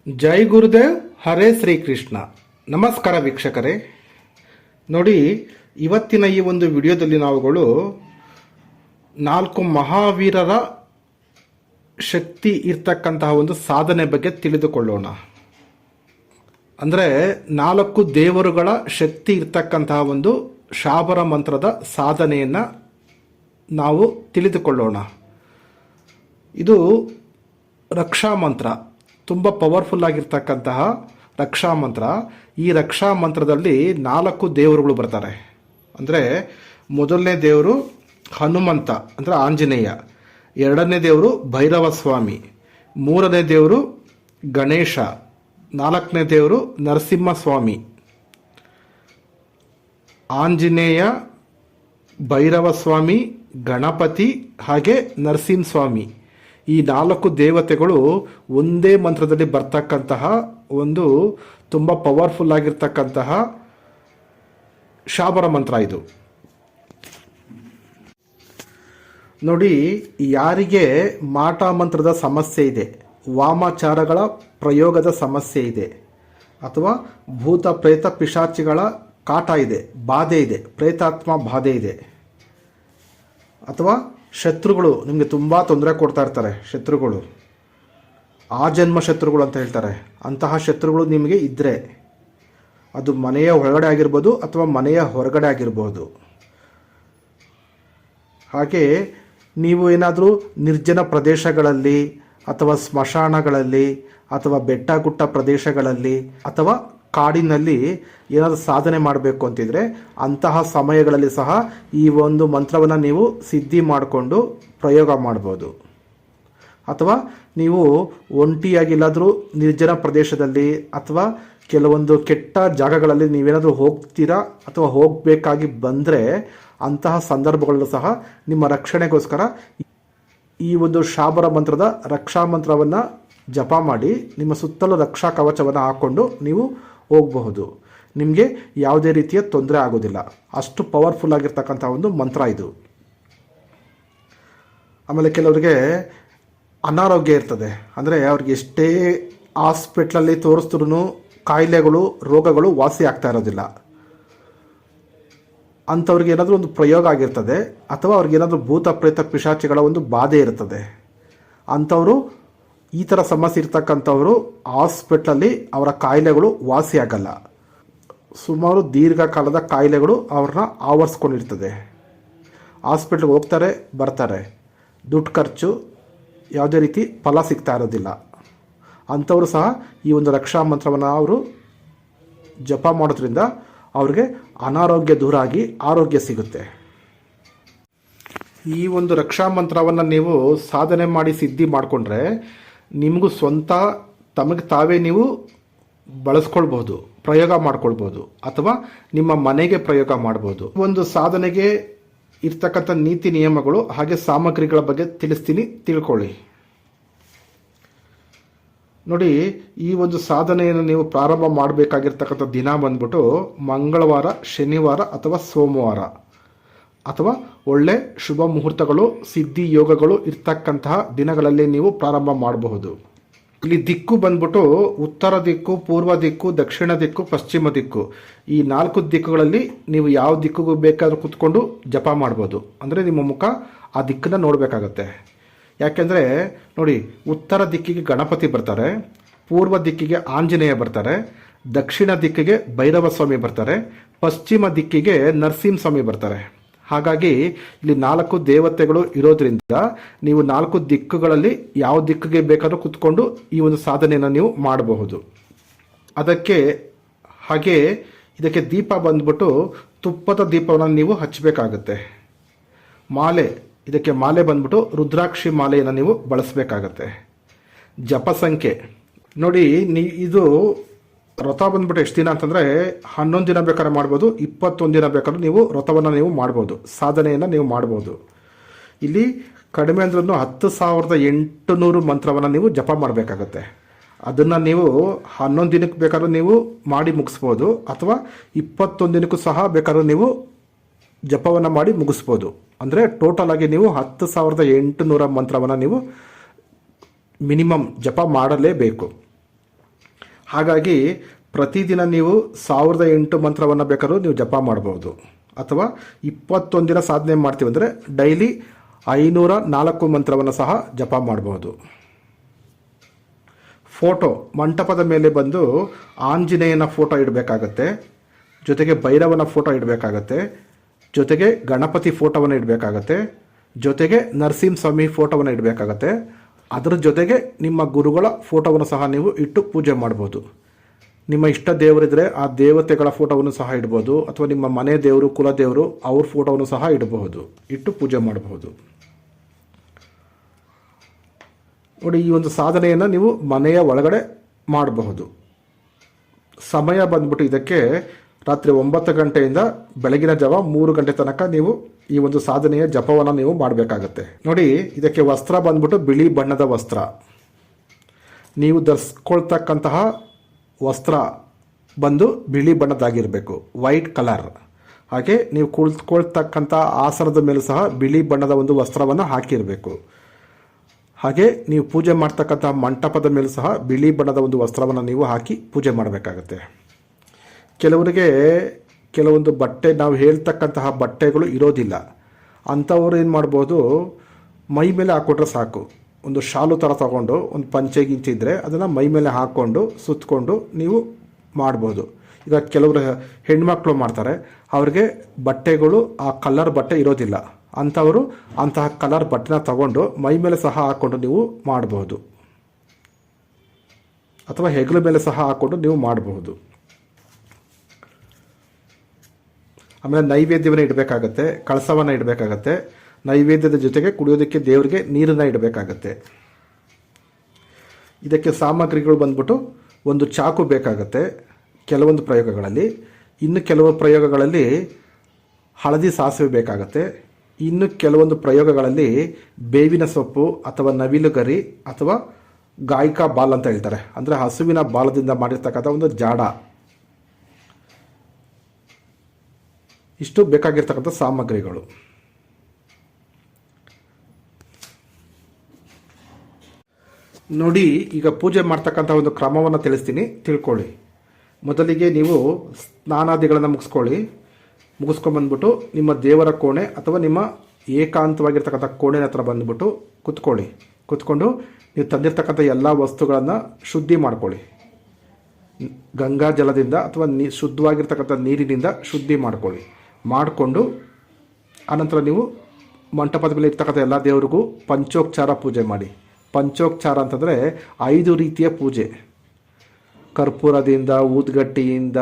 ಜೈ ಗುರುದೇವ್, ಹರೇ ಶ್ರೀಕೃಷ್ಣ. ನಮಸ್ಕಾರ ವೀಕ್ಷಕರೇ. ನೋಡಿ, ಇವತ್ತಿನ ಈ ಒಂದು ವಿಡಿಯೋದಲ್ಲಿ ನಾವುಗಳು 4 ಮಹಾವೀರರ ಶಕ್ತಿ ಇರ್ತಕ್ಕಂತಹ ಒಂದು ಸಾಧನೆ ಬಗ್ಗೆ ತಿಳಿದುಕೊಳ್ಳೋಣ. ಅಂದರೆ 4 ದೇವರುಗಳ ಶಕ್ತಿ ಇರ್ತಕ್ಕಂತಹ ಒಂದು ಶಾಬರ ಮಂತ್ರದ ಸಾಧನೆಯನ್ನು ನಾವು ತಿಳಿದುಕೊಳ್ಳೋಣ. ಇದು ರಕ್ಷಾ ಮಂತ್ರ, ತುಂಬ ಪವರ್ಫುಲ್ ಆಗಿರ್ತಕ್ಕಂತಹ ರಕ್ಷಾ ಮಂತ್ರ. ಈ ರಕ್ಷಾ ಮಂತ್ರದಲ್ಲಿ 4 ದೇವರುಗಳು ಬರ್ತಾರೆ. ಅಂದರೆ ಮೊದಲನೇ ದೇವರು ಹನುಮಂತ ಅಂದರೆ ಆಂಜನೇಯ, ಎರಡನೇ ದೇವರು ಭೈರವ ಸ್ವಾಮಿ, ಮೂರನೇ ದೇವರು ಗಣೇಶ, ನಾಲ್ಕನೇ ದೇವರು ನರಸಿಂಹಸ್ವಾಮಿ. ಆಂಜನೇಯ, ಭೈರವ ಸ್ವಾಮಿ, ಗಣಪತಿ ಹಾಗೆ ನರಸಿಂಹಸ್ವಾಮಿ, ಈ 4 ದೇವತೆಗಳು ಒಂದೇ ಮಂತ್ರದಲ್ಲಿ ಬರ್ತಕ್ಕಂತಹ ಒಂದು ತುಂಬ ಪವರ್ಫುಲ್ ಆಗಿರ್ತಕ್ಕಂತಹ ಶಾಬರ ಮಂತ್ರ ಇದು. ನೋಡಿ, ಯಾರಿಗೆ ಮಾಟ ಮಂತ್ರದ ಸಮಸ್ಯೆ ಇದೆ, ವಾಮಾಚಾರಗಳ ಪ್ರಯೋಗದ ಸಮಸ್ಯೆ ಇದೆ, ಅಥವಾ ಭೂತ ಪ್ರೇತ ಪಿಶಾಚಿಗಳ ಕಾಟ ಇದೆ, ಬಾಧೆ ಇದೆ, ಪ್ರೇತಾತ್ಮ ಬಾಧೆ ಇದೆ, ಅಥವಾ ಶತ್ರುಗಳು ನಿಮಗೆ ತುಂಬ ತೊಂದರೆ ಕೊಡ್ತಾ ಇರ್ತಾರೆ, ಶತ್ರುಗಳು ಆ ಜನ್ಮ ಶತ್ರುಗಳು ಅಂತ ಹೇಳ್ತಾರೆ, ಅಂತಹ ಶತ್ರುಗಳು ನಿಮಗೆ ಇದ್ದರೆ ಅದು ಮನೆಯ ಒಳಗಡೆ ಆಗಿರ್ಬೋದು ಅಥವಾ ಮನೆಯ ಹೊರಗಡೆ ಆಗಿರ್ಬೋದು. ಹಾಗೆ ನೀವು ಏನಾದರೂ ನಿರ್ಜನ ಪ್ರದೇಶಗಳಲ್ಲಿ ಅಥವಾ ಸ್ಮಶಾನಗಳಲ್ಲಿ ಅಥವಾ ಬೆಟ್ಟ ಗುಟ್ಟ ಪ್ರದೇಶಗಳಲ್ಲಿ ಅಥವಾ ಕಾಡಿನಲ್ಲಿ ಏನಾದರೂ ಸಾಧನೆ ಮಾಡಬೇಕು ಅಂತಿದ್ರೆ ಅಂತಹ ಸಮಯಗಳಲ್ಲಿ ಸಹ ಈ ಒಂದು ಮಂತ್ರವನ್ನು ನೀವು ಸಿದ್ಧಿ ಮಾಡಿಕೊಂಡು ಪ್ರಯೋಗ ಮಾಡ್ಬೋದು. ಅಥವಾ ನೀವು ಒಂಟಿಯಾಗಿಲ್ಲಾದರೂ ನಿರ್ಜನ ಪ್ರದೇಶದಲ್ಲಿ ಅಥವಾ ಕೆಲವೊಂದು ಕೆಟ್ಟ ಜಾಗಗಳಲ್ಲಿ ನೀವೇನಾದರೂ ಹೋಗ್ತೀರಾ ಅಥವಾ ಹೋಗಬೇಕಾಗಿ ಬಂದರೆ ಅಂತಹ ಸಂದರ್ಭಗಳಲ್ಲೂ ಸಹ ನಿಮ್ಮ ರಕ್ಷಣೆಗೋಸ್ಕರ ಈ ಒಂದು ಶಾಬರ ಮಂತ್ರದ ರಕ್ಷಾ ಮಂತ್ರವನ್ನು ಜಪ ಮಾಡಿ ನಿಮ್ಮ ಸುತ್ತಲೂ ರಕ್ಷಾ ಕವಚವನ್ನು ಹಾಕ್ಕೊಂಡು ನೀವು ಹೋಗಬಹುದು. ನಿಮಗೆ ಯಾವುದೇ ರೀತಿಯ ತೊಂದರೆ ಆಗೋದಿಲ್ಲ. ಅಷ್ಟು ಪವರ್ಫುಲ್ ಆಗಿರ್ತಕ್ಕಂಥ ಒಂದು ಮಂತ್ರ ಇದು. ಆಮೇಲೆ ಕೆಲವರಿಗೆ ಅನಾರೋಗ್ಯ ಇರ್ತದೆ, ಅಂದರೆ ಅವ್ರಿಗೆ ಎಷ್ಟೇ ಹಾಸ್ಪಿಟ್ಲಲ್ಲಿ ತೋರಿಸಿದ್ರೂ ಕಾಯಿಲೆಗಳು ರೋಗಗಳು ವಾಸಿ ಆಗ್ತಾ ಇರೋದಿಲ್ಲ. ಅಂಥವ್ರಿಗೆ ಏನಾದರೂ ಒಂದು ಪ್ರಯೋಗ ಆಗಿರ್ತದೆ ಅಥವಾ ಅವ್ರಿಗೇನಾದರೂ ಭೂತ ಪ್ರೇತ ಪಿಶಾಚಿಗಳ ಒಂದು ಬಾಧೆ ಇರ್ತದೆ. ಅಂಥವರು ಈ ಥರ ಸಮಸ್ಯೆ ಇರ್ತಕ್ಕಂಥವರು ಹಾಸ್ಪಿಟ್ಲಲ್ಲಿ ಅವರ ಕಾಯಿಲೆಗಳು ವಾಸಿ ಆಗಲ್ಲ. ಸುಮಾರು ದೀರ್ಘಕಾಲದ ಕಾಯಿಲೆಗಳು ಅವ್ರನ್ನ ಆವರಿಸ್ಕೊಂಡಿರ್ತದೆ. ಹಾಸ್ಪಿಟ್ಲಿಗೆ ಹೋಗ್ತಾರೆ, ಬರ್ತಾರೆ, ದುಡ್ಡು ಖರ್ಚು, ಯಾವುದೇ ರೀತಿ ಫಲ ಸಿಗ್ತಾ ಇರೋದಿಲ್ಲ. ಅಂಥವರು ಸಹ ಈ ಒಂದು ರಕ್ಷಾ ಮಂತ್ರವನ್ನು ಅವರು ಜಪ ಮಾಡೋದ್ರಿಂದ ಅವ್ರಿಗೆ ಅನಾರೋಗ್ಯ ದೂರ ಆಗಿ ಆರೋಗ್ಯ ಸಿಗುತ್ತೆ. ಈ ಒಂದು ರಕ್ಷಾ ಮಂತ್ರವನ್ನು ನೀವು ಸಾಧನೆ ಮಾಡಿ ಸಿದ್ಧಿ ಮಾಡಿಕೊಂಡ್ರೆ ನಿಮಗೂ ಸ್ವಂತ ತಮಗೆ ತಾವೇ ನೀವು ಬಳಸ್ಕೊಳ್ಬೋದು, ಪ್ರಯೋಗ ಮಾಡ್ಕೊಳ್ಬೋದು, ಅಥವಾ ನಿಮ್ಮ ಮನೆಗೆ ಪ್ರಯೋಗ ಮಾಡ್ಬೋದು. ಒಂದು ಸಾಧನೆಗೆ ಇರ್ತಕ್ಕಂಥ ನೀತಿ ನಿಯಮಗಳು ಹಾಗೆ ಸಾಮಗ್ರಿಗಳ ಬಗ್ಗೆ ತಿಳಿಸ್ತೀನಿ, ತಿಳ್ಕೊಳ್ಳಿ. ನೋಡಿ, ಈ ಒಂದು ಸಾಧನೆಯನ್ನು ನೀವು ಪ್ರಾರಂಭ ಮಾಡಬೇಕಾಗಿರ್ತಕ್ಕಂಥ ದಿನ ಬಂದ್ಬಿಟ್ಟು ಮಂಗಳವಾರ, ಶನಿವಾರ ಅಥವಾ ಸೋಮವಾರ, ಅಥವಾ ಒಳ್ಳೆ ಶುಭ ಮುಹೂರ್ತಗಳು, ಸಿದ್ಧಿ ಯೋಗಗಳು ಇರ್ತಕ್ಕಂತಹ ದಿನಗಳಲ್ಲಿ ನೀವು ಪ್ರಾರಂಭ ಮಾಡಬಹುದು. ಇಲ್ಲಿ ದಿಕ್ಕು ಬಂದ್ಬಿಟ್ಟು ಉತ್ತರ ದಿಕ್ಕು, ಪೂರ್ವ ದಿಕ್ಕು, ದಕ್ಷಿಣ ದಿಕ್ಕು, ಪಶ್ಚಿಮ ದಿಕ್ಕು, ಈ 4 ದಿಕ್ಕುಗಳಲ್ಲಿ ನೀವು ಯಾವ ದಿಕ್ಕಿಗೂ ಬೇಕಾದ್ರೂ ಕೂತ್ಕೊಂಡು ಜಪ ಮಾಡ್ಬೋದು. ಅಂದರೆ ನಿಮ್ಮ ಮುಖ ಆ ದಿಕ್ಕನ್ನು ನೋಡಬೇಕಾಗತ್ತೆ. ಯಾಕೆಂದರೆ ನೋಡಿ, ಉತ್ತರ ದಿಕ್ಕಿಗೆ ಗಣಪತಿ ಬರ್ತಾರೆ, ಪೂರ್ವ ದಿಕ್ಕಿಗೆ ಆಂಜನೇಯ ಬರ್ತಾರೆ, ದಕ್ಷಿಣ ದಿಕ್ಕಿಗೆ ಭೈರವ ಸ್ವಾಮಿ ಬರ್ತಾರೆ, ಪಶ್ಚಿಮ ದಿಕ್ಕಿಗೆ ನರಸಿಂಹಸ್ವಾಮಿ ಬರ್ತಾರೆ. ಹಾಗಾಗಿ ಇಲ್ಲಿ 4 ದೇವತೆಗಳು ಇರೋದ್ರಿಂದ ನೀವು 4 ದಿಕ್ಕುಗಳಲ್ಲಿ ಯಾವ ದಿಕ್ಕಿಗೆ ಬೇಕಾದ್ರೂ ಕೂತ್ಕೊಂಡು ಈ ಒಂದು ಸಾಧನೆಯನ್ನು ನೀವು ಮಾಡಬಹುದು. ಅದಕ್ಕೆ ಹಾಗೆ ಇದಕ್ಕೆ ದೀಪ ಬಂದ್ಬಿಟ್ಟು ತುಪ್ಪದ ದೀಪವನ್ನು ನೀವು ಹಚ್ಚಬೇಕಾಗತ್ತೆ. ಇದಕ್ಕೆ ಮಾಲೆ ಬಂದ್ಬಿಟ್ಟು ರುದ್ರಾಕ್ಷಿ ಮಾಲೆಯನ್ನು ನೀವು ಬಳಸಬೇಕಾಗತ್ತೆ. ಜಪ ಸಂಖ್ಯೆ ನೋಡಿ, ಇದು ವ್ರತ ಬಂದ್ಬಿಟ್ಟು ಎಷ್ಟು ದಿನ ಅಂತಂದರೆ 11 ದಿನ ಬೇಕಾದ್ರೆ ಮಾಡ್ಬೋದು, 21 ದಿನ ಬೇಕಾದ್ರೂ ನೀವು ವ್ರತವನ್ನು ನೀವು ಮಾಡ್ಬೋದು, ಸಾಧನೆಯನ್ನು ನೀವು ಮಾಡ್ಬೋದು. ಇಲ್ಲಿ ಕಡಿಮೆ ಅಂದ್ರೂ 10,800 ಮಂತ್ರವನ್ನು ನೀವು ಜಪ ಮಾಡಬೇಕಾಗತ್ತೆ. ಅದನ್ನು ನೀವು 11 ದಿನಕ್ಕೆ ಬೇಕಾದ್ರೂ ನೀವು ಮಾಡಿ ಮುಗಿಸ್ಬೋದು, ಅಥವಾ 21 ದಿನಕ್ಕೂ ಸಹ ಬೇಕಾದ್ರೂ ನೀವು ಜಪವನ್ನು ಮಾಡಿ ಮುಗಿಸ್ಬೋದು. ಅಂದರೆ ಟೋಟಲ್ ಆಗಿ ನೀವು 10,800 ಮಂತ್ರವನ್ನು ನೀವು ಮಿನಿಮಮ್ ಜಪ ಮಾಡಲೇಬೇಕು. ಹಾಗಾಗಿ ಪ್ರತಿದಿನ ನೀವು 1008 ಮಂತ್ರವನ್ನು ಬೇಕಾದ್ರೂ ನೀವು ಜಪ ಮಾಡ್ಬೋದು. ಅಥವಾ 21 ದಿನ ಸಾಧನೆ ಮಾಡ್ತೀವಿ ಅಂದರೆ ಡೈಲಿ 504 ಮಂತ್ರವನ್ನು ಸಹ ಜಪ ಮಾಡಬಹುದು. ಫೋಟೋ ಮಂಟಪದ ಮೇಲೆ ಬಂದು ಆಂಜನೇಯನ ಫೋಟೋ ಇಡಬೇಕಾಗತ್ತೆ, ಜೊತೆಗೆ ಭೈರವನ ಫೋಟೋ ಇಡಬೇಕಾಗತ್ತೆ, ಜೊತೆಗೆ ಗಣಪತಿ ಫೋಟೋವನ್ನು ಇಡಬೇಕಾಗತ್ತೆ, ಜೊತೆಗೆ ನರಸಿಂಹಸ್ವಾಮಿ ಫೋಟೋವನ್ನು ಇಡಬೇಕಾಗತ್ತೆ. ಅದರ ಜೊತೆಗೆ ನಿಮ್ಮ ಗುರುಗಳ ಫೋಟೋವನ್ನು ಸಹ ನೀವು ಇಟ್ಟು ಪೂಜೆ ಮಾಡ್ಬೋದು. ನಿಮ್ಮ ಇಷ್ಟ ದೇವರಿದ್ದರೆ ಆ ದೇವತೆಗಳ ಫೋಟೋವನ್ನು ಸಹ ಇಡ್ಬೋದು, ಅಥವಾ ನಿಮ್ಮ ಮನೆ ದೇವರು ಕುಲದೇವರು ಅವ್ರ ಫೋಟೋವನ್ನು ಸಹ ಇಡಬಹುದು, ಇಟ್ಟು ಪೂಜೆ ಮಾಡಬಹುದು. ನೋಡಿ, ಈ ಒಂದು ಸಾಧನೆಯನ್ನು ನೀವು ಮನೆಯ ಒಳಗಡೆ ಮಾಡಬಹುದು. ಸಮಯ ಬಂದ್ಬಿಟ್ಟು ಇದಕ್ಕೆ ರಾತ್ರಿ 9 ಗಂಟೆಯಿಂದ ಬೆಳಗಿನ ಜಾವ 3 ಗಂಟೆ ತನಕ ನೀವು ಈ ಒಂದು ಸಾಧನೆಯ ಜಪವನ್ನು ನೀವು ಮಾಡಬೇಕಾಗತ್ತೆ. ನೋಡಿ, ಇದಕ್ಕೆ ವಸ್ತ್ರ ಬಂದ್ಬಿಟ್ಟು ಬಿಳಿ ಬಣ್ಣದ ವಸ್ತ್ರ. ನೀವು ಧರಿಸ್ಕೊಳ್ತಕ್ಕಂತಹ ವಸ್ತ್ರ ಬಂದು ಬಿಳಿ ಬಣ್ಣದಾಗಿರಬೇಕು, ವೈಟ್ ಕಲರ್. ಹಾಗೆ ನೀವು ಕುಳಿತುಕೊಳ್ತಕ್ಕಂಥ ಆಸನದ ಮೇಲೂ ಸಹ ಬಿಳಿ ಬಣ್ಣದ ಒಂದು ವಸ್ತ್ರವನ್ನು ಹಾಕಿರಬೇಕು. ಹಾಗೆ ನೀವು ಪೂಜೆ ಮಾಡ್ತಕ್ಕಂಥ ಮಂಟಪದ ಮೇಲೂ ಸಹ ಬಿಳಿ ಬಣ್ಣದ ಒಂದು ವಸ್ತ್ರವನ್ನು ನೀವು ಹಾಕಿ ಪೂಜೆ ಮಾಡಬೇಕಾಗತ್ತೆ. ಕೆಲವರಿಗೆ ಕೆಲವೊಂದು ಬಟ್ಟೆ, ನಾವು ಹೇಳ್ತಕ್ಕಂತಹ ಬಟ್ಟೆಗಳು ಇರೋದಿಲ್ಲ. ಅಂಥವ್ರು ಏನು ಮಾಡ್ಬೋದು, ಮೈ ಮೇಲೆ ಹಾಕ್ಕೊಟ್ರೆ ಸಾಕು. ಒಂದು ಶಾಲು ಥರ ತಗೊಂಡು ಒಂದು ಪಂಚೆ ಗಿಂಚಿದ್ರೆ ಅದನ್ನು ಮೈ ಮೇಲೆ ಹಾಕ್ಕೊಂಡು ಸುತ್ತಕೊಂಡು ನೀವು ಮಾಡ್ಬೋದು. ಈಗ ಕೆಲವರು ಹೆಣ್ಮಕ್ಳು ಮಾಡ್ತಾರೆ, ಅವ್ರಿಗೆ ಬಟ್ಟೆಗಳು ಆ ಕಲರ್ ಬಟ್ಟೆ ಇರೋದಿಲ್ಲ. ಅಂಥವರು ಅಂತಹ ಕಲರ್ ಬಟ್ಟೆನ ತಗೊಂಡು ಮೈ ಮೇಲೆ ಸಹ ಹಾಕ್ಕೊಂಡು ನೀವು ಮಾಡಬಹುದು, ಅಥವಾ ಹೆಗಲ ಮೇಲೆ ಸಹ ಹಾಕ್ಕೊಂಡು ನೀವು ಮಾಡಬಹುದು. ಆಮೇಲೆ ನೈವೇದ್ಯವನ್ನು ಇಡಬೇಕಾಗತ್ತೆ, ಕಳಸವನ್ನು ಇಡಬೇಕಾಗತ್ತೆ. ನೈವೇದ್ಯದ ಜೊತೆಗೆ ಕುಡಿಯೋದಕ್ಕೆ ದೇವರಿಗೆ ನೀರನ್ನು ಇಡಬೇಕಾಗತ್ತೆ. ಇದಕ್ಕೆ ಸಾಮಗ್ರಿಗಳು ಬಂದ್ಬಿಟ್ಟು ಒಂದು ಚಾಕು ಬೇಕಾಗತ್ತೆ ಕೆಲವೊಂದು ಪ್ರಯೋಗಗಳಲ್ಲಿ. ಇನ್ನು ಕೆಲವು ಪ್ರಯೋಗಗಳಲ್ಲಿ ಹಳದಿ ಸಾಸಿವೆ ಬೇಕಾಗತ್ತೆ. ಇನ್ನು ಕೆಲವೊಂದು ಪ್ರಯೋಗಗಳಲ್ಲಿ ಬೇವಿನ ಸೊಪ್ಪು ಅಥವಾ ನವಿಲುಗರಿ ಅಥವಾ ಗಾಯಕ ಬಾಲ್ ಅಂತ ಹೇಳ್ತಾರೆ, ಅಂದರೆ ಹಸುವಿನ ಬಾಲದಿಂದ ಮಾಡಿರ್ತಕ್ಕಂಥ ಒಂದು ಜಾಡ. ಇಷ್ಟು ಬೇಕಾಗಿರ್ತಕ್ಕಂಥ ಸಾಮಗ್ರಿಗಳು. ನೋಡಿ, ಈಗ ಪೂಜೆ ಮಾಡ್ತಕ್ಕಂಥ ಒಂದು ಕ್ರಮವನ್ನು ತಿಳಿಸ್ತೀನಿ, ತಿಳ್ಕೊಳ್ಳಿ. ಮೊದಲಿಗೆ ನೀವು ಸ್ನಾನಾದಿಗಳನ್ನು ಮುಗಿಸ್ಕೊಂಡ್ಬಂದ್ಬಿಟ್ಟು ನಿಮ್ಮ ದೇವರ ಕೋಣೆ ಅಥವಾ ನಿಮ್ಮ ಏಕಾಂತವಾಗಿರ್ತಕ್ಕಂಥ ಕೋಣೆ ಹತ್ರ ಬಂದುಬಿಟ್ಟು ಕುತ್ಕೊಂಡು ನೀವು ತಂದಿರ್ತಕ್ಕಂಥ ಎಲ್ಲ ವಸ್ತುಗಳನ್ನು ಶುದ್ಧಿ ಮಾಡ್ಕೊಳ್ಳಿ. ಗಂಗಾ ಜಲದಿಂದ ಅಥವಾ ಶುದ್ಧವಾಗಿರ್ತಕ್ಕಂಥ ನೀರಿನಿಂದ ಶುದ್ಧಿ ಮಾಡಿಕೊಂಡು ಆನಂತರ ನೀವು ಮಂಟಪದ ಮೇಲೆ ಇರ್ತಕ್ಕಂಥ ಎಲ್ಲ ದೇವರಿಗೂ ಪಂಚೋಪಚಾರ ಪೂಜೆ ಮಾಡಿ. ಪಂಚೋಪಚಾರ ಅಂತಂದರೆ 5 ರೀತಿಯ ಪೂಜೆ. ಕರ್ಪೂರದಿಂದ, ಊದ್ಗಟ್ಟಿಯಿಂದ,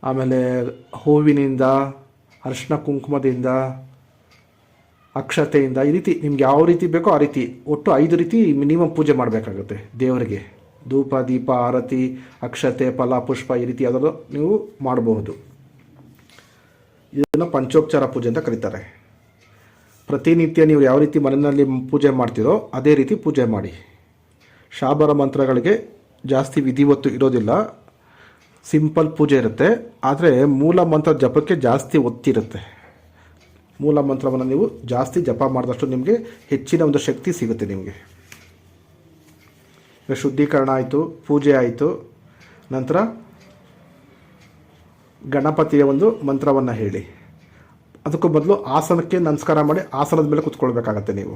ಆಮೇಲೆ ಹೂವಿನಿಂದ, ಅರಿಶಿನ ಕುಂಕುಮದಿಂದ, ಅಕ್ಷತೆಯಿಂದ, ಈ ರೀತಿ ನಿಮ್ಗೆ ಯಾವ ರೀತಿ ಬೇಕೋ ಆ ರೀತಿ ಒಟ್ಟು 5 ರೀತಿ ಮಿನಿಮಮ್ ಪೂಜೆ ಮಾಡಬೇಕಾಗುತ್ತೆ ದೇವರಿಗೆ. ಧೂಪ, ದೀಪ, ಆರತಿ, ಅಕ್ಷತೆ, ಫಲ, ಪುಷ್ಪ, ಈ ರೀತಿ ಯಾವ್ದಾದ್ರು ನೀವು ಮಾಡಬಹುದು. ಇದನ್ನು ಪಂಚೋಪಚಾರ ಪೂಜೆ ಅಂತ ಕರೀತಾರೆ. ಪ್ರತಿನಿತ್ಯ ನೀವು ಯಾವ ರೀತಿ ಮನೆಯಲ್ಲಿ ಪೂಜೆ ಮಾಡ್ತೀರೋ ಅದೇ ರೀತಿ ಪೂಜೆ ಮಾಡಿ. ಶಾಬರ ಮಂತ್ರಗಳಿಗೆ ಜಾಸ್ತಿ ವಿಧಿವತ್ತು ಇರೋದಿಲ್ಲ, ಸಿಂಪಲ್ ಪೂಜೆ ಇರುತ್ತೆ. ಆದರೆ ಮೂಲ ಮಂತ್ರ ಜಪಕ್ಕೆ ಜಾಸ್ತಿ ಒತ್ತಿರುತ್ತೆ. ಮೂಲ ಮಂತ್ರವನ್ನು ನೀವು ಜಾಸ್ತಿ ಜಪ ಮಾಡಿದಷ್ಟು ನಿಮಗೆ ಹೆಚ್ಚಿನ ಒಂದು ಶಕ್ತಿ ಸಿಗುತ್ತೆ ನಿಮಗೆ. ಶುದ್ಧೀಕರಣ ಆಯಿತು, ಪೂಜೆ ಆಯಿತು. ನಂತರ ಗಣಪತಿಯ ಒಂದು ಮಂತ್ರವನ್ನು ಹೇಳಿ. ಅದಕ್ಕೂ ಬದಲು ಆಸನಕ್ಕೆ ನಮಸ್ಕಾರ ಮಾಡಿ ಆಸನದ ಮೇಲೆ ಕೂತ್ಕೊಳ್ಬೇಕಾಗತ್ತೆ ನೀವು.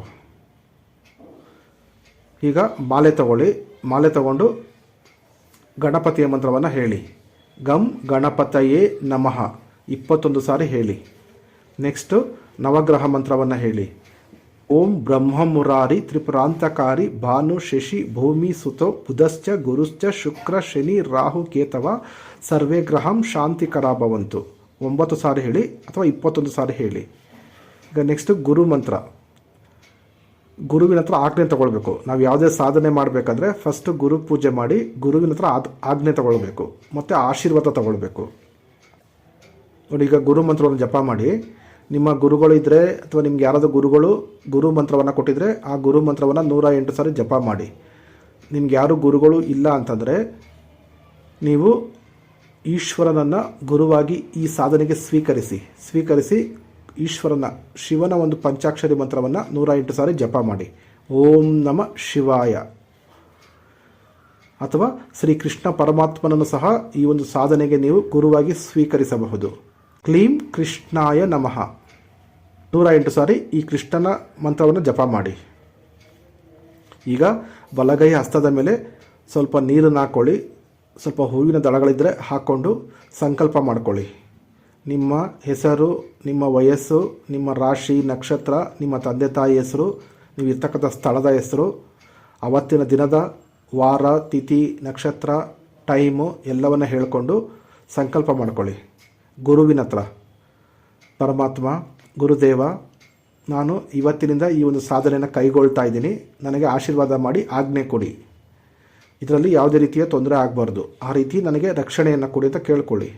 ಈಗ ಮಾಲೆ ತಗೊಂಡು ಗಣಪತಿಯ ಮಂತ್ರವನ್ನು ಹೇಳಿ. ಗಂ ಗಣಪತಯೇ ನಮಃ 21 ಸಾರಿ ಹೇಳಿ. ನೆಕ್ಸ್ಟು ನವಗ್ರಹ ಮಂತ್ರವನ್ನು ಹೇಳಿ. ಓಂ ಬ್ರಹ್ಮಮುರಾರಿ ತ್ರಿಪುರಾಂತಕಾರಿ ಭಾನು ಶಶಿ ಭೂಮಿ ಸುತೋ ಬುಧಶ್ಚ ಗುರುಶ್ಚ ಶುಕ್ರ ಶನಿ ರಾಹು ಕೇತವ ಸರ್ವೇ ಗ್ರಹಂ ಶಾಂತಿಕರಾಭವಂತು 9 ಸಾರಿ ಹೇಳಿ ಅಥವಾ 21 ಸಾರಿ ಹೇಳಿ. ಈಗ ನೆಕ್ಸ್ಟು ಗುರು ಮಂತ್ರ. ಗುರುವಿನ ಹತ್ರ ಆಜ್ಞೆ ತಗೊಳ್ಬೇಕು. ನಾವು ಯಾವುದೇ ಸಾಧನೆ ಮಾಡಬೇಕಾದ್ರೆ ಫಸ್ಟ್ ಗುರು ಪೂಜೆ ಮಾಡಿ ಗುರುವಿನ ಹತ್ರ ಆಜ್ಞೆ ತಗೊಳ್ಬೇಕು, ಮತ್ತು ಆಶೀರ್ವಾದ ತಗೊಳ್ಬೇಕು. ನೋಡಿ, ಈಗ ಗುರು ಮಂತ್ರವನ್ನು ಜಪ ಮಾಡಿ. ನಿಮ್ಮ ಗುರುಗಳು ಇದ್ದರೆ ಅಥವಾ ನಿಮ್ಗೆ ಯಾರಾದರೂ ಗುರುಗಳು ಗುರು ಮಂತ್ರವನ್ನು ಕೊಟ್ಟಿದ್ರೆ ಆ ಗುರು ಮಂತ್ರವನ್ನು 108 ಸಾರಿ ಜಪ ಮಾಡಿ. ನಿಮ್ಗೆ ಯಾರು ಗುರುಗಳು ಇಲ್ಲ ಅಂತಂದರೆ ನೀವು ಈಶ್ವರನನ್ನು ಗುರುವಾಗಿ ಈ ಸಾಧನೆಗೆ ಸ್ವೀಕರಿಸಿ ಈಶ್ವರನ ಶಿವನ ಒಂದು ಪಂಚಾಕ್ಷರಿ ಮಂತ್ರವನ್ನು 108 ಸಾರಿ ಜಪ ಮಾಡಿ. ಓಂ ನಮ ಶಿವಾಯ. ಅಥವಾ ಶ್ರೀ ಕೃಷ್ಣ ಪರಮಾತ್ಮನನ್ನು ಸಹ ಈ ಒಂದು ಸಾಧನೆಗೆ ನೀವು ಗುರುವಾಗಿ ಸ್ವೀಕರಿಸಬಹುದು. ಕ್ಲೀಂ ಕೃಷ್ಣಾಯ ನಮಃ 108 ಸಾರಿ ಈ ಕೃಷ್ಣನ ಮಂತ್ರವನ್ನು ಜಪ ಮಾಡಿ. ಈಗ ಬಲಗೈ ಹಸ್ತದ ಮೇಲೆ ಸ್ವಲ್ಪ ನೀರನ್ನು ಹಾಕ್ಕೊಳ್ಳಿ, ಸ್ವಲ್ಪ ಹೂವಿನ ದಳಗಳಿದ್ದರೆ ಹಾಕ್ಕೊಂಡು ಸಂಕಲ್ಪ ಮಾಡ್ಕೊಳ್ಳಿ. ನಿಮ್ಮ ಹೆಸರು, ನಿಮ್ಮ ವಯಸ್ಸು, ನಿಮ್ಮ ರಾಶಿ ನಕ್ಷತ್ರ, ನಿಮ್ಮ ತಂದೆ ತಾಯಿ ಹೆಸರು, ನೀವು ಇರ್ತಕ್ಕಂಥ ಸ್ಥಳದ ಹೆಸರು, ಅವತ್ತಿನ ದಿನದ ವಾರ ತಿಥಿ ನಕ್ಷತ್ರ ಟೈಮು ಎಲ್ಲವನ್ನು ಹೇಳಿಕೊಂಡು ಸಂಕಲ್ಪ ಮಾಡ್ಕೊಳ್ಳಿ. ಗುರುವಿನ ಹತ್ರ, ಪರಮಾತ್ಮ ಗುರುದೇವ, ನಾನು ಇವತ್ತಿನಿಂದ ಈ ಒಂದು ಸಾಧನೆಯನ್ನು ಕೈಗೊಳ್ತಾ ಇದ್ದೀನಿ, ನನಗೆ ಆಶೀರ್ವಾದ ಮಾಡಿ ಆಜ್ಞೆ ಕೊಡಿ, ಇದರಲ್ಲಿ ಯಾವುದೇ ರೀತಿಯ ತೊಂದರೆ ಆಗಬಾರ್ದು, ಆ ರೀತಿ ನನಗೆ ರಕ್ಷಣೆಯನ್ನು ಕೊಡಿ ಅಂತ ಕೇಳ್ಕೊಳ್ಳಿ.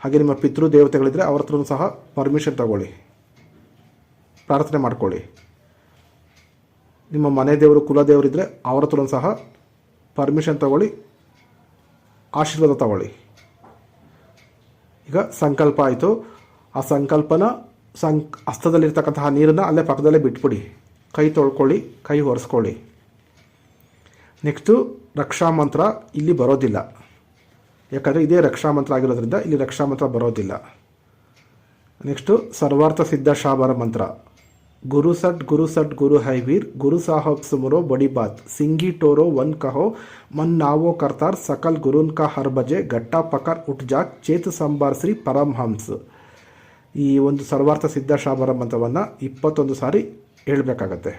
ಹಾಗೆ ನಿಮ್ಮ ಪಿತೃ ದೇವತೆಗಳಿದ್ದರೆ ಅವ್ರ ಹತ್ರನೂ ಸಹ ಪರ್ಮಿಷನ್ ತಗೊಳ್ಳಿ, ಪ್ರಾರ್ಥನೆ ಮಾಡ್ಕೊಳ್ಳಿ. ನಿಮ್ಮ ಮನೆ ದೇವರು ಕುಲದೇವರಿದ್ದರೆ ಅವ್ರ ಹತ್ರನೂ ಸಹ ಪರ್ಮಿಷನ್ ತಗೊಳ್ಳಿ, ಆಶೀರ್ವಾದ ತಗೊಳ್ಳಿ. ಈಗ ಸಂಕಲ್ಪ ಆಯಿತು. ಆ ಸಂಕಲ್ಪನ ಹಸ್ತದಲ್ಲಿರ್ತಕ್ಕಂತಹ ನೀರನ್ನು ಅಲ್ಲೇ ಪಕ್ಕದಲ್ಲೇ ಬಿಟ್ಬಿಡಿ. ಕೈ ತೊಳ್ಕೊಳ್ಳಿ, ಕೈ ಒರೆಸ್ಕೊಳ್ಳಿ. ನೆಕ್ಸ್ಟು ರಕ್ಷಾ ಮಂತ್ರ ಇಲ್ಲಿ ಬರೋದಿಲ್ಲ, ಯಾಕಂದರೆ ಇದೇ ರಕ್ಷಾ ಮಂತ್ರ ಆಗಿರೋದ್ರಿಂದ ಇಲ್ಲಿ ರಕ್ಷಾ ಮಂತ್ರ ಬರೋದಿಲ್ಲ. ನೆಕ್ಸ್ಟು ಸರ್ವಾರ್ಥ ಸಿದ್ಧ ಶಾಬರ ಮಂತ್ರ. ಗುರು ಸಟ್ ಗುರು ಹೈವೀರ್ ಗುರು ಸಾಹಬ್ ಸುಮರೋ ಬಡಿ ಬಾತ್ ಸಿಂಗಿ ಟೋರೋ ಒನ್ ಕಹೋ ಮನ್ ನಾವೋ ಕರ್ತಾರ್ ಸಕಲ್ ಗುರುನ್ ಕಾ ಹರ್ ಬಜೆ ಗಟ್ಟಾ ಪಕರ್ ಉಟ್ ಜಾಕ್ ಚೇತು ಸಂಬಾರ್ ಶ್ರೀ ಪರಮಹಂಸ್. ಈ ಒಂದು ಸರ್ವಾರ್ಥ ಸಿದ್ಧ ಶಾಬರ ಮಂತ್ರವನ್ನು 21 ಸಾರಿ ಹೇಳಬೇಕಾಗತ್ತೆ.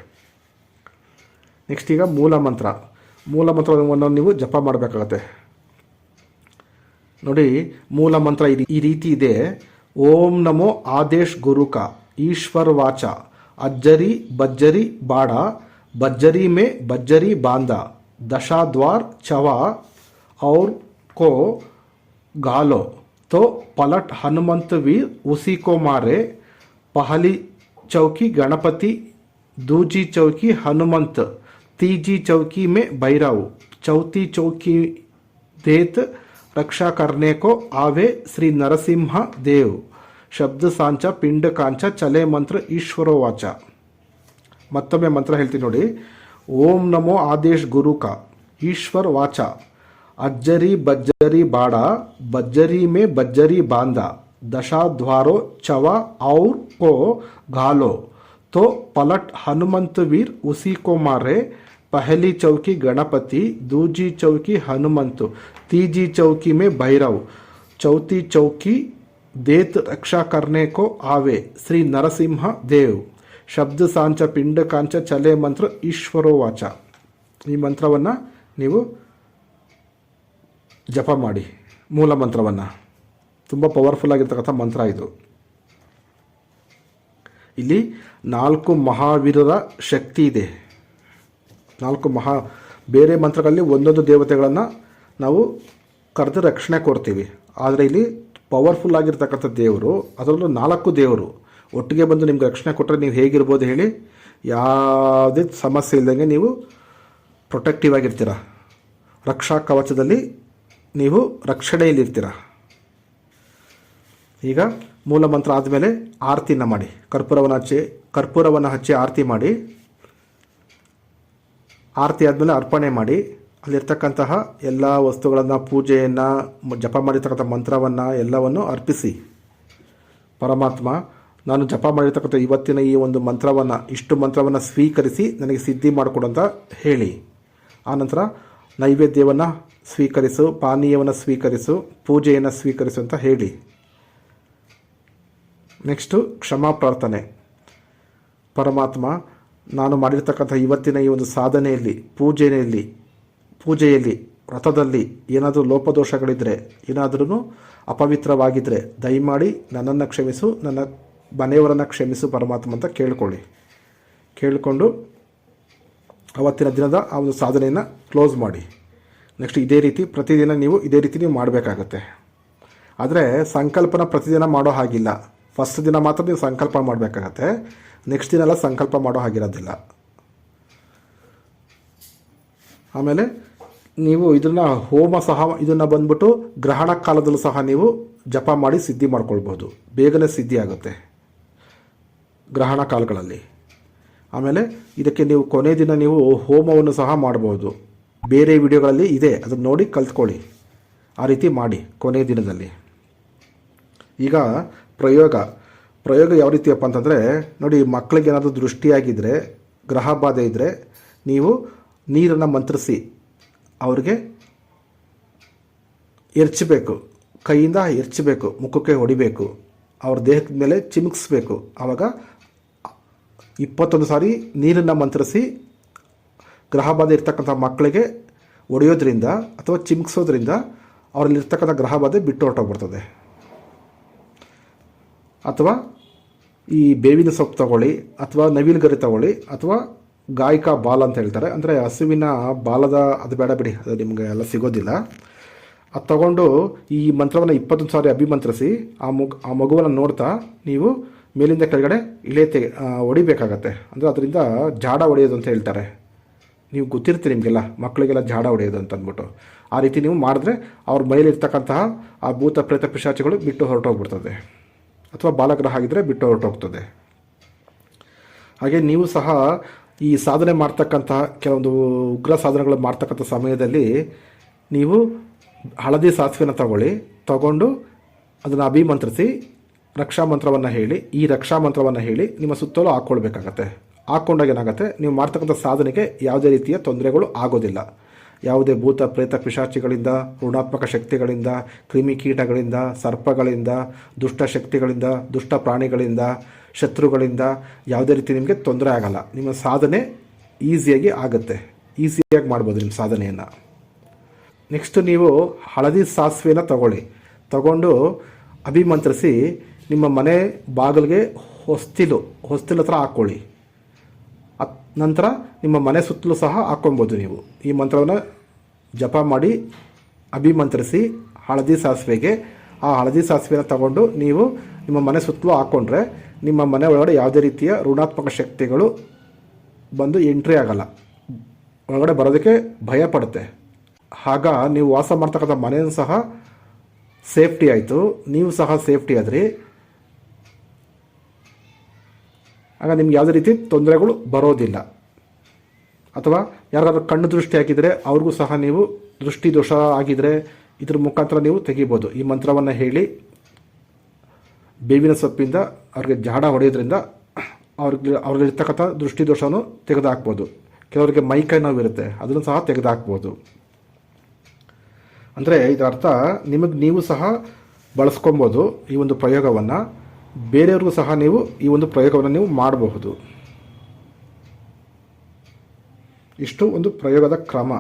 ನೆಕ್ಸ್ಟ್ ಈಗ ಮೂಲ ಮಂತ್ರವನ್ನು ನೀವು ಜಪ ಮಾಡಬೇಕಾಗತ್ತೆ. ನೋಡಿ, ಮೂಲ ಮಂತ್ರ ಈ ರೀತಿ ಇದೆ. ಓಂ ನಮೋ ಆದೇಶ್ ಗುರುಕ ಈಶ್ವರ್ ವಾಚ ಅಜ್ಜರಿ ಬಜ್ಜರಿ ಬಾಡ ಬಜ್ಜರಿ ಮೇ ಬಜ್ಜರಿ ಬಾಂಧ ದಶಾದ್ವಾರ್ ಚವಾ ಔರ್ ಕೋ ಗಾಲೋ तो पलट हनुमंत वीर उसी को मारे पहली चौकी गणपति दूजी चौकी हनुमंत तीजी चौकी में भैरव चौथी चौकी देत रक्षा करने को आवे श्री नरसिंह देव शब्द सांचा पिंड कांचा चले मंत्र ईश्वरो वाच. मत्तೊಮ್ಮೆ ಮಂತ್ರ ಹೇಳ್ತೀನಿ ನೋಡಿ. ಓಂ ನಮೋ ಆದೇಶ್ ಗುರುಕ ಈಶ್ವರ್ ವಾಚ अज्जरी बज्जरी बाड़ा बज्जरी में बज्जरी बांधा दशाद्वारो चवा और को घालो तो पलट हनुमंत वीर उसी को मारे पहली चौकी गणपति दूजी चौकी हनुमंत तीजी चौकी में भैरव चौथी चौकी देत रक्षा करने को आवे श्री नरसिंह देव शब्द सांच पिंड कांच चले मंत्र ईश्वरो वाच. ಈ ಮಂತ್ರವನ್ನು ನೀವು ಜಪ ಮಾಡಿ. ಮೂಲ ಮಂತ್ರವನ್ನು ತುಂಬ ಪವರ್ಫುಲ್ ಆಗಿರ್ತಕ್ಕಂಥ ಮಂತ್ರ ಇದು. ಇಲ್ಲಿ 4 ಮಹಾವೀರರ ಶಕ್ತಿ ಇದೆ. 4 ಬೇರೆ ಮಂತ್ರಗಳಲ್ಲಿ ಒಂದೊಂದು ದೇವತೆಗಳನ್ನು ನಾವು ಕರೆದು ರಕ್ಷಣೆ ಕೊಡ್ತೀವಿ, ಆದರೆ ಇಲ್ಲಿ ಪವರ್ಫುಲ್ ಆಗಿರ್ತಕ್ಕಂಥ ದೇವರು, ಅದರಲ್ಲೂ 4 ದೇವರು ಒಟ್ಟಿಗೆ ಬಂದು ನಿಮ್ಗೆ ರಕ್ಷಣೆ ಕೊಟ್ಟರೆ ನೀವು ಹೇಗಿರ್ಬೋದು ಹೇಳಿ? ಯಾವುದೇ ಸಮಸ್ಯೆ ಇಲ್ಲದಂಗೆ ನೀವು ಪ್ರೊಟೆಕ್ಟಿವ್ ಆಗಿರ್ತೀರ, ರಕ್ಷಾ ಕವಚದಲ್ಲಿ ನೀವು ರಕ್ಷಣೆಯಲ್ಲಿರ್ತೀರ. ಈಗ ಮೂಲ ಮಂತ್ರ ಆದಮೇಲೆ ಆರತಿನ ಮಾಡಿ, ಕರ್ಪೂರವನ್ನು ಹಚ್ಚಿ ಆರತಿ ಮಾಡಿ. ಆರತಿ ಆದಮೇಲೆ ಅರ್ಪಣೆ ಮಾಡಿ. ಅಲ್ಲಿರ್ತಕ್ಕಂತಹ ಎಲ್ಲ ವಸ್ತುಗಳನ್ನು, ಪೂಜೆಯನ್ನು, ಜಪ ಮಾಡಿರ್ತಕ್ಕಂಥ ಮಂತ್ರವನ್ನು ಎಲ್ಲವನ್ನು ಅರ್ಪಿಸಿ. ಪರಮಾತ್ಮ, ನಾನು ಜಪ ಮಾಡಿರ್ತಕ್ಕಂಥ ಇವತ್ತಿನ ಈ ಒಂದು ಇಷ್ಟು ಮಂತ್ರವನ್ನು ಸ್ವೀಕರಿಸಿ ನನಗೆ ಸಿದ್ಧಿ ಮಾಡಿಕೊಡು ಅಂತ ಹೇಳಿ. ಆನಂತರ ನೈವೇದ್ಯವನ್ನು ಸ್ವೀಕರಿಸು, ಪಾನೀಯವನ್ನು ಸ್ವೀಕರಿಸು, ಪೂಜೆಯನ್ನು ಸ್ವೀಕರಿಸು ಅಂತ ಹೇಳಿ. ನೆಕ್ಸ್ಟು ಕ್ಷಮಾ ಪ್ರಾರ್ಥನೆ. ಪರಮಾತ್ಮ, ನಾನು ಮಾಡಿರ್ತಕ್ಕಂಥ ಇವತ್ತಿನ ಈ ಒಂದು ಸಾಧನೆಯಲ್ಲಿ, ಪೂಜೆಯಲ್ಲಿ ವ್ರತದಲ್ಲಿ ಏನಾದರೂ ಲೋಪದೋಷಗಳಿದ್ದರೆ, ಏನಾದರೂ ಅಪವಿತ್ರವಾಗಿದ್ದರೆ ದಯಮಾಡಿ ನನ್ನನ್ನು ಕ್ಷಮಿಸು, ನನ್ನ ಮನೆಯವರನ್ನು ಕ್ಷಮಿಸು ಪರಮಾತ್ಮ ಅಂತ ಕೇಳಿಕೊಂಡು ಅವತ್ತಿನ ದಿನದ ಆ ಒಂದು ಸಾಧನೆಯನ್ನು ಕ್ಲೋಸ್ ಮಾಡಿ. ನೆಕ್ಸ್ಟ್ ಇದೇ ರೀತಿ ಪ್ರತಿದಿನ ನೀವು ಮಾಡಬೇಕಾಗತ್ತೆ. ಆದರೆ ಸಂಕಲ್ಪನ ಪ್ರತಿದಿನ ಮಾಡೋ ಹಾಗಿಲ್ಲ. ಫಸ್ಟ್ ದಿನ ಮಾತ್ರ ನೀವು ಸಂಕಲ್ಪ ಮಾಡಬೇಕಾಗತ್ತೆ, ನೆಕ್ಸ್ಟ್ ದಿನ ಎಲ್ಲ ಸಂಕಲ್ಪ ಮಾಡೋ ಹಾಗಿರೋದಿಲ್ಲ. ಆಮೇಲೆ ನೀವು ಇದನ್ನು ಇದನ್ನು ಬಂದ್ಬಿಟ್ಟು ಗ್ರಹಣ ಕಾಲದಲ್ಲೂ ಸಹ ನೀವು ಜಪ ಮಾಡಿ ಸಿದ್ಧಿ ಮಾಡ್ಕೊಳ್ಬೋದು, ಬೇಗನೆ ಸಿದ್ಧಿ ಆಗುತ್ತೆ ಗ್ರಹಣ ಕಾಲಗಳಲ್ಲಿ. ಆಮೇಲೆ ಇದಕ್ಕೆ ನೀವು ಕೊನೆ ದಿನ ನೀವು ಹೋಮವನ್ನು ಸಹ ಮಾಡ್ಬೋದು. ಬೇರೆ ವಿಡಿಯೋಗಳಲ್ಲಿ ಇದೆ, ಅದನ್ನು ನೋಡಿ ಕಲ್ತ್ಕೊಳ್ಳಿ. ಆ ರೀತಿ ಮಾಡಿ ಕೊನೆಯ ದಿನದಲ್ಲಿ. ಈಗ ಪ್ರಯೋಗ ಯಾವ ರೀತಿಯಪ್ಪ ಅಂತಂದರೆ ನೋಡಿ, ಮಕ್ಕಳಿಗೆ ಏನಾದರೂ ದೃಷ್ಟಿಯಾಗಿದ್ದರೆ, ಗ್ರಹ ಬಾಧೆ ಇದ್ದರೆ ನೀವು ನೀರನ್ನು ಮಂತ್ರಿಸಿ ಅವ್ರಿಗೆ ಎರಚಬೇಕು, ಕೈಯಿಂದ ಎರಚಬೇಕು, ಮುಖಕ್ಕೆ ಹೊಡಿಬೇಕು, ಅವ್ರ ದೇಹದ ಮೇಲೆ ಚಿಮುಕಿಸ್ಬೇಕು. ಆವಾಗ 21 ಸಾರಿ ನೀರನ್ನು ಮಂತ್ರಿಸಿ ಗ್ರಹ ಬಾಧೆ ಇರ್ತಕ್ಕಂಥ ಮಕ್ಕಳಿಗೆ ಹೊಡೆಯೋದ್ರಿಂದ ಅಥವಾ ಚಿಮುಕಿಸೋದ್ರಿಂದ ಅವರಲ್ಲಿರ್ತಕ್ಕಂಥ ಗ್ರಹ ಬಾಧೆ ಬಿಟ್ಟು ಹೊರಟೋಗ್ಬಿಡ್ತದೆ. ಅಥವಾ ಈ ಬೇವಿನ ಸೊಪ್ಪು ತಗೊಳ್ಳಿ, ಅಥವಾ ನವಿಲುಗರಿ ತಗೊಳ್ಳಿ, ಅಥವಾ ಗಾಯಕ ಬಾಲ ಅಂತ ಹೇಳ್ತಾರೆ, ಅಂದರೆ ಹಸುವಿನ ಬಾಲದ, ಅದು ಬೇಡ ಬಿಡಿ, ಅದು ನಿಮಗೆ ಎಲ್ಲ ಸಿಗೋದಿಲ್ಲ. ಅದು ತಗೊಂಡು ಈ ಮಂತ್ರವನ್ನು 21 ಸಾರಿ ಅಭಿಮಂತ್ರಿಸಿ ಆ ಮಗುವನ್ನು ನೋಡ್ತಾ ನೀವು ಮೇಲಿಂದ ಕೆಳಗಡೆ ಹೊಡಿಬೇಕಾಗತ್ತೆ. ಅಂದರೆ ಅದರಿಂದ ಜಾಡ ಹೊಡೆಯೋದು ಅಂತ ಹೇಳ್ತಾರೆ. ನೀವು ಗೊತ್ತಿರ್ತೀರಿ ನಿಮಗೆಲ್ಲ, ಮಕ್ಕಳಿಗೆಲ್ಲ ಜಾಡ ಹೊಡೆಯೋದು ಅಂತ ಅಂದ್ಬಿಟ್ಟು. ಆ ರೀತಿ ನೀವು ಮಾಡಿದ್ರೆ ಅವ್ರ ಮೈಲಿರ್ತಕ್ಕಂತಹ ಆ ಭೂತ ಪ್ರೇತ ಪಿಶಾಚಿಗಳು ಬಿಟ್ಟು ಹೊರಟೋಗ್ಬಿಡ್ತದೆ. ಅಥವಾ ಬಾಲಗ್ರಹ ಆಗಿದ್ದರೆ ಬಿಟ್ಟು ಹೊರಟೋಗ್ತದೆ. ಹಾಗೆ ನೀವು ಸಹ ಈ ಸಾಧನೆ ಮಾಡ್ತಕ್ಕಂತಹ ಕೆಲವೊಂದು ಉಗ್ರ ಸಾಧನೆಗಳು ಮಾಡ್ತಕ್ಕಂಥ ಸಮಯದಲ್ಲಿ ನೀವು ಹಳದಿ ಸಾಸಿವೆನ ತಗೊಂಡು ಅದನ್ನು ಅಭಿಮಂತ್ರಿಸಿ ರಕ್ಷಾ ಮಂತ್ರವನ್ನು ಹೇಳಿ, ಈ ರಕ್ಷಾ ಮಂತ್ರವನ್ನು ಹೇಳಿ ನಿಮ್ಮ ಸುತ್ತಲೂ ಹಾಕ್ಕೊಳ್ಬೇಕಾಗತ್ತೆ. ಹಾಕ್ಕೊಂಡಾಗ ಏನಾಗುತ್ತೆ, ನೀವು ಮಾಡ್ತಕ್ಕಂಥ ಸಾಧನೆಗೆ ಯಾವುದೇ ರೀತಿಯ ತೊಂದರೆಗಳು ಆಗೋದಿಲ್ಲ. ಯಾವುದೇ ಭೂತ ಪ್ರೇತ ಪಿಶಾಚಿಗಳಿಂದ, ಋಣಾತ್ಮಕ ಶಕ್ತಿಗಳಿಂದ, ಕ್ರಿಮಿಕೀಟಗಳಿಂದ, ಸರ್ಪಗಳಿಂದ, ದುಷ್ಟ ಶಕ್ತಿಗಳಿಂದ, ದುಷ್ಟ ಪ್ರಾಣಿಗಳಿಂದ, ಶತ್ರುಗಳಿಂದ ಯಾವುದೇ ರೀತಿ ನಿಮಗೆ ತೊಂದರೆ ಆಗಲ್ಲ. ನಿಮ್ಮ ಸಾಧನೆ ಈಸಿಯಾಗಿ ಆಗುತ್ತೆ, ಈಸಿಯಾಗಿ ಮಾಡ್ಬೋದು ನಿಮ್ಮ ಸಾಧನೆಯನ್ನು. ನೆಕ್ಸ್ಟು ನೀವು ಹಳದಿ ಸಾಸಿವೆನ ತಗೊಂಡು ಅಭಿಮಂತ್ರಿಸಿ ನಿಮ್ಮ ಮನೆ ಬಾಗಿಲಿಗೆ ಹೊಸ್ತಿಲು ಹತ್ರ ಹಾಕ್ಕೊಳ್ಳಿ. ನಂತರ ನಿಮ್ಮ ಮನೆ ಸುತ್ತಲೂ ಸಹ ಹಾಕ್ಕೊಬೋದು. ನೀವು ಈ ಮಂತ್ರವನ್ನು ಜಪ ಮಾಡಿ ಅಭಿಮಂತ್ರಿಸಿ ಹಳದಿ ಸಾಸಿವೆಗೆ, ಆ ಹಳದಿ ಸಾಸಿವೆನ ತಗೊಂಡು ನೀವು ನಿಮ್ಮ ಮನೆ ಸುತ್ತಲೂ ಹಾಕ್ಕೊಂಡ್ರೆ ನಿಮ್ಮ ಮನೆ ಒಳಗಡೆ ಯಾವುದೇ ರೀತಿಯ ಋಣಾತ್ಮಕ ಶಕ್ತಿಗಳು ಬಂದು ಎಂಟ್ರಿ ಆಗಲ್ಲ, ಒಳಗಡೆ ಬರೋದಕ್ಕೆ ಭಯ ಪಡುತ್ತೆ. ಆಗ ನೀವು ವಾಸ ಮಾಡ್ತಕ್ಕಂಥ ಮನೆಯೂ ಸಹ ಸೇಫ್ಟಿ ಆಯಿತು, ನೀವು ಸಹ ಸೇಫ್ಟಿ ಆದ್ರಿ. ಆಗ ನಿಮ್ಗೆ ಯಾವುದೇ ರೀತಿ ತೊಂದರೆಗಳು ಬರೋದಿಲ್ಲ. ಅಥವಾ ಯಾರಿಗಾದ್ರೂ ಕಣ್ಣು ದೃಷ್ಟಿ ಹಾಕಿದರೆ ಅವ್ರಿಗೂ ಸಹ ನೀವು ದೃಷ್ಟಿ ದೋಷ ಆಗಿದರೆ ಇದ್ರ ಮುಖಾಂತರ ನೀವು ತೆಗಿಬೋದು. ಈ ಮಂತ್ರವನ್ನು ಹೇಳಿ ಬೇವಿನ ಸೊಪ್ಪಿಂದ ಅವ್ರಿಗೆ ಜಾಡ ಹೊಡೆಯೋದ್ರಿಂದ ಅವ್ರಿಗಿರ್ತಕ್ಕಂಥ ದೃಷ್ಟಿ ದೋಷವನ್ನು ತೆಗೆದುಹಾಕ್ಬೋದು. ಕೆಲವರಿಗೆ ಮೈಕೈ ನೋವಿರುತ್ತೆ, ಅದನ್ನು ಸಹ ತೆಗೆದುಹಾಕ್ಬೋದು. ಅಂದರೆ ಇದರ ಅರ್ಥ ನೀವು ಸಹ ಬಳಸ್ಕೊಬೋದು ಈ ಒಂದು ಪ್ರಯೋಗವನ್ನು, ಬೇರೆಯವ್ರಿಗೂ ಸಹ ನೀವು ಈ ಒಂದು ಪ್ರಯೋಗವನ್ನು ನೀವು ಮಾಡಬಹುದು. ಇಷ್ಟು ಒಂದು ಪ್ರಯೋಗದ ಕ್ರಮ.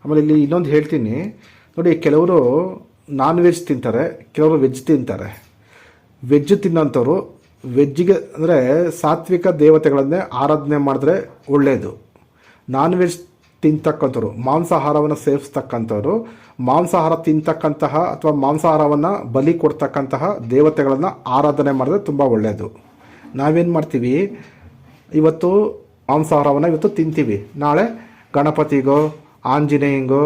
ಆಮೇಲೆ ಇಲ್ಲಿ ಇನ್ನೊಂದು ಹೇಳ್ತೀನಿ ನೋಡಿ, ಕೆಲವರು ನಾನ್ ವೆಜ್ ತಿಂತಾರೆ, ಕೆಲವರು ವೆಜ್ ತಿಂತಾರೆ. ವೆಜ್ ತಿನ್ನೋಂಥವ್ರು ವೆಜ್ಜಿಗೆ ಅಂದರೆ ಸಾತ್ವಿಕ ದೇವತೆಗಳನ್ನೇ ಆರಾಧನೆ ಮಾಡಿದ್ರೆ ಒಳ್ಳೆಯದು. ನಾನ್ ವೆಜ್ ತಿಂತಕ್ಕಂಥವ್ರು, ಮಾಂಸಾಹಾರವನ್ನು ಸೇವಿಸ್ತಕ್ಕಂಥವ್ರು, ಮಾಂಸಾಹಾರ ತಿಂತಕ್ಕಂತಹ ಅಥವಾ ಮಾಂಸಾಹಾರವನ್ನು ಬಲಿ ಕೊಡ್ತಕ್ಕಂತಹ ದೇವತೆಗಳನ್ನು ಆರಾಧನೆ ಮಾಡಿದ್ರೆ ತುಂಬ ಒಳ್ಳೆಯದು. ನಾವೇನು ಮಾಡ್ತೀವಿ, ಇವತ್ತು ಮಾಂಸಾಹಾರವನ್ನು ಇವತ್ತು ತಿಂತೀವಿ, ನಾಳೆ ಗಣಪತಿಗೋ, ಆಂಜನೇಯಂಗೋ,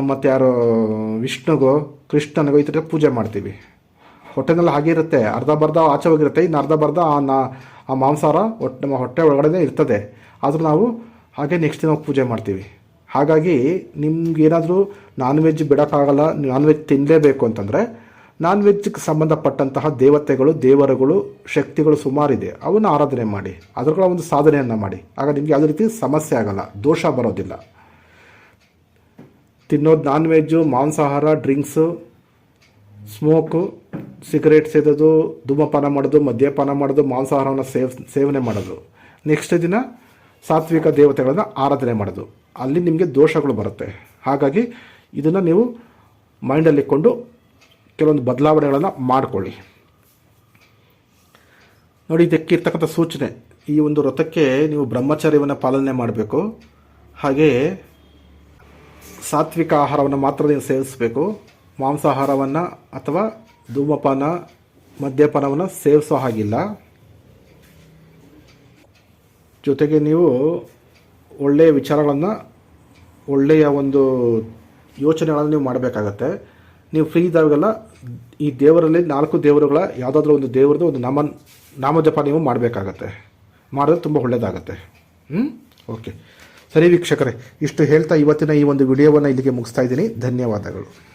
ಮತ್ತು ಯಾರೋ ವಿಷ್ಣುಗೋ, ಕೃಷ್ಣನಿಗೋ ಈ ಥರ ಪೂಜೆ ಮಾಡ್ತೀವಿ. ಹೊಟ್ಟೆನಲ್ಲಿ ಹಾಗೆ ಇರುತ್ತೆ, ಅರ್ಧ ಬರ್ಧ ಆಚೆ ಹೋಗಿರುತ್ತೆ, ಇನ್ನು ಅರ್ಧ ಬರ್ಧ ಆ ಮಾಂಸಾಹಾರ ನಮ್ಮ ಹೊಟ್ಟೆ ಒಳಗಡೆ ಇರ್ತದೆ. ಆದರೂ ನಾವು ಹಾಗೆ ನೆಕ್ಸ್ಟ್ ದಿನ ಪೂಜೆ ಮಾಡ್ತೀವಿ. ಹಾಗಾಗಿ ನಿಮ್ಗೇನಾದರೂ ನಾನ್ ವೆಜ್ ಬಿಡೋಕ್ಕಾಗಲ್ಲ, ನಾನ್ ವೆಜ್ ತಿನ್ನಲೇಬೇಕು ಅಂತಂದರೆ ನಾನ್ ವೆಜ್ಗೆ ಸಂಬಂಧಪಟ್ಟಂತಹ ದೇವತೆಗಳು, ದೇವರುಗಳು, ಶಕ್ತಿಗಳು ಸುಮಾರಿದೆ, ಅವನ್ನು ಆರಾಧನೆ ಮಾಡಿ, ಅದರ ಒಂದು ಸಾಧನೆಯನ್ನು ಮಾಡಿ. ಆಗ ನಿಮಗೆ ಯಾವುದೇ ರೀತಿ ಸಮಸ್ಯೆ ಆಗಲ್ಲ, ದೋಷ ಬರೋದಿಲ್ಲ. ತಿನ್ನೋದು ನಾನ್ ವೆಜ್ಜು, ಮಾಂಸಾಹಾರ, ಡ್ರಿಂಕ್ಸು, ಸ್ಮೋಕು, ಸಿಗರೇಟ್ ಸೇದೋದು, ಧೂಮಪಾನ ಮಾಡೋದು, ಮದ್ಯಪಾನ ಮಾಡೋದು, ಮಾಂಸಾಹಾರವನ್ನು ಸೇವನೆ ಮಾಡೋದು, ನೆಕ್ಸ್ಟ್ ದಿನ ಸಾತ್ವಿಕ ದೇವತೆಗಳನ್ನು ಆರಾಧನೆ ಮಾಡೋದು, ಅಲ್ಲಿ ನಿಮಗೆ ದೋಷಗಳು ಬರುತ್ತೆ. ಹಾಗಾಗಿ ಇದನ್ನು ನೀವು ಮೈಂಡಲ್ಲಿಟ್ಕೊಂಡು ಕೆಲವೊಂದು ಬದಲಾವಣೆಗಳನ್ನು ಮಾಡಿಕೊಳ್ಳಿ. ನೋಡಿ, ಇದಕ್ಕಿರ್ತಕ್ಕಂಥ ಸೂಚನೆ, ಈ ಒಂದು ವ್ರತಕ್ಕೆ ನೀವು ಬ್ರಹ್ಮಚರ್ಯವನ್ನು ಪಾಲನೆ ಮಾಡಬೇಕು. ಹಾಗೆ ಸಾತ್ವಿಕ ಆಹಾರವನ್ನು ಮಾತ್ರ ನೀವು ಸೇವಿಸಬೇಕು. ಮಾಂಸಾಹಾರವನ್ನು ಅಥವಾ ಧೂಮಪಾನ, ಮದ್ಯಪಾನವನ್ನು ಸೇವಿಸೋ ಹಾಗಿಲ್ಲ. ಜೊತೆಗೆ ನೀವು ಒಳ್ಳೆಯ ವಿಚಾರಗಳನ್ನು, ಒಳ್ಳೆಯ ಒಂದು ಯೋಚನೆಗಳನ್ನು ನೀವು ಮಾಡಬೇಕಾಗತ್ತೆ. ನೀವು ಫ್ರೀ ಇದ್ದಾಗೆಲ್ಲ ಈ ದೇವರಲ್ಲಿ 4 ದೇವರುಗಳ ಯಾವುದಾದ್ರೂ ಒಂದು ದೇವರದ್ದು ಒಂದು ನಾಮಜಪ ನೀವು ಮಾಡಬೇಕಾಗತ್ತೆ. ಮಾಡಿದ್ರೆ ತುಂಬ ಒಳ್ಳೆಯದಾಗತ್ತೆ. ಓಕೆ, ಸರಿ ವೀಕ್ಷಕರೇ, ಇಷ್ಟು ಹೇಳ್ತಾ ಇವತ್ತಿನ ಈ ಒಂದು ವಿಡಿಯೋವನ್ನು ಇಲ್ಲಿಗೆ ಮುಗಿಸ್ತಾ ಇದ್ದೀನಿ. ಧನ್ಯವಾದಗಳು.